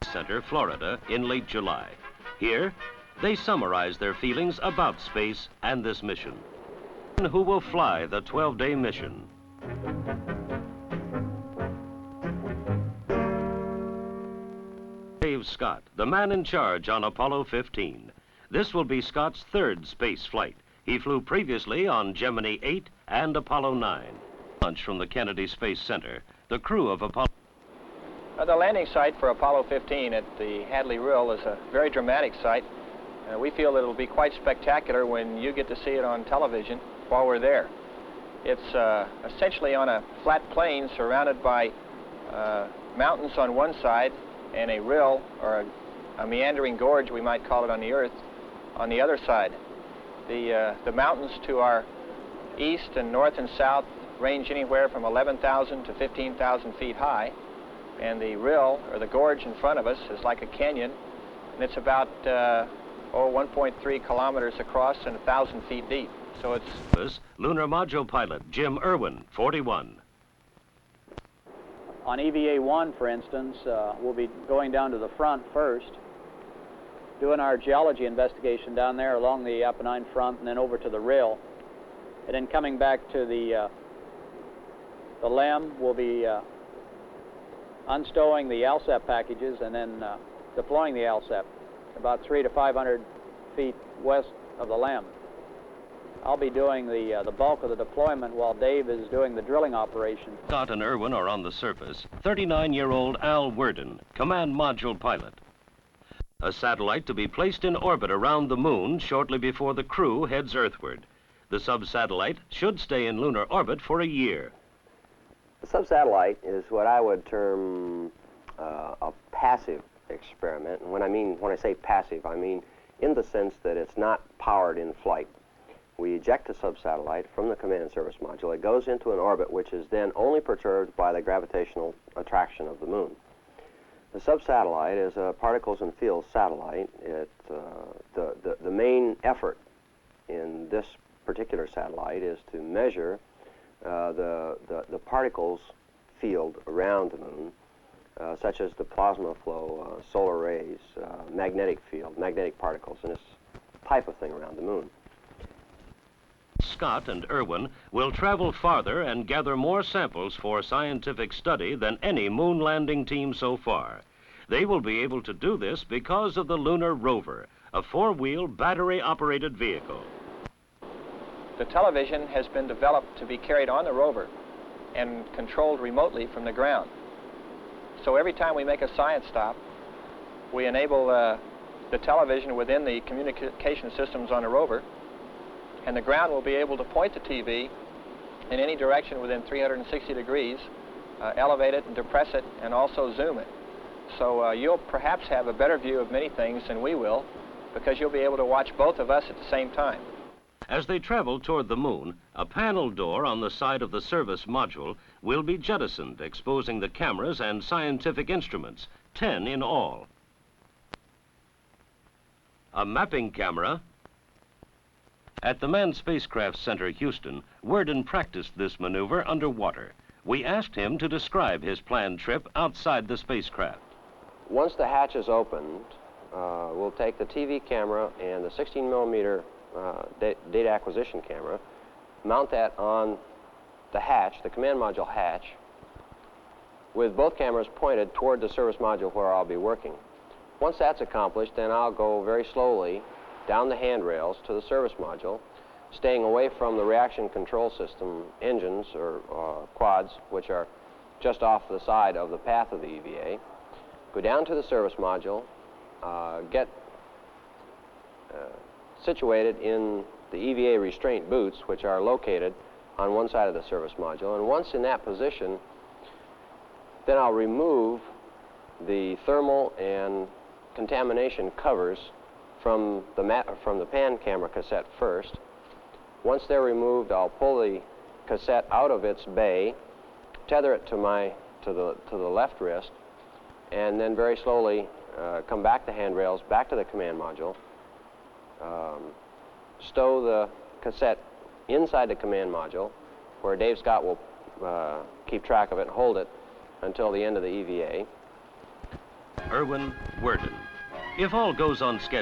Center, Florida, in late July. Here, they summarize their feelings about space and this mission. Who will fly the 12-day mission? Dave Scott, the man in charge on Apollo 15. This will be Scott's third space flight. He flew previously on Gemini 8 and Apollo 9. Launch from the Kennedy Space Center, the crew of Apollo... The landing site for Apollo 15 at the Hadley Rill is a very dramatic site. We feel that it'll be quite spectacular when you get to see it on television while we're there. It's essentially on a flat plain surrounded by mountains on one side and a rill, or a meandering gorge, we might call it, on the Earth on the other side. The mountains to our east and north and south range anywhere from 11,000 to 15,000 feet high, and the rill, or the gorge in front of us, is like a canyon, and it's about 1.3 kilometers across and 1,000 feet deep. So it's... Lunar Module Pilot Jim Irwin, 41. On EVA-1, for instance, we'll be going down to the front first, doing our geology investigation down there along the Apennine front, and then over to the rill. And then coming back to the LEM, we'll be unstowing the ALSEP packages and then deploying the ALSEP about 300 to 500 feet west of the LEM. I'll be doing the bulk of the deployment while Dave is doing the drilling operation. Scott and Irwin are on the surface. 39-year-old Al Worden, command module pilot. A satellite to be placed in orbit around the moon shortly before the crew heads earthward. The subsatellite should stay in lunar orbit for a year. The subsatellite is what I would term a passive experiment. And when I say passive, I mean in the sense that it's not powered in flight. We eject the subsatellite from the command service module. It goes into an orbit which is then only perturbed by the gravitational attraction of the moon. The subsatellite is a particles and fields satellite. The main effort in this particular satellite is to measure the particles field around the moon, such as the plasma flow, solar rays, magnetic field, magnetic particles, and this type of thing around the moon. Scott and Irwin will travel farther and gather more samples for scientific study than any moon landing team so far. They will be able to do this because of the lunar rover, a four-wheel battery-operated vehicle. The television has been developed to be carried on the rover and controlled remotely from the ground. So every time we make a science stop, we enable the television within the communication systems on the rover, and the ground will be able to point the TV in any direction within 360 degrees, elevate it and depress it, and also zoom it. So you'll perhaps have a better view of many things than we will, because you'll be able to watch both of us at the same time. As they travel toward the moon, a panel door on the side of the service module will be jettisoned, exposing the cameras and scientific instruments, 10 in all. A mapping camera. At the Manned Spacecraft Center, Houston, Worden practiced this maneuver underwater. We asked him to describe his planned trip outside the spacecraft. Once the hatch is opened, we'll take the TV camera and the 16mm data acquisition camera, mount that on the hatch, the command module hatch, with both cameras pointed toward the service module where I'll be working. Once that's accomplished, then I'll go very slowly down the handrails to the service module, staying away from the reaction control system engines, or quads, which are just off the side of the path of the EVA. Go down to the service module, get situated in the EVA restraint boots, which are located on one side of the service module. And once in that position, then I'll remove the thermal and contamination covers from the pan camera cassette first. Once they're removed, I'll pull the cassette out of its bay, tether it to the left wrist, and then very slowly come back the handrails, back to the command module, stow the cassette inside the command module, where Dave Scott will keep track of it and hold it until the end of the EVA. Irwin, Worden. If all goes on schedule,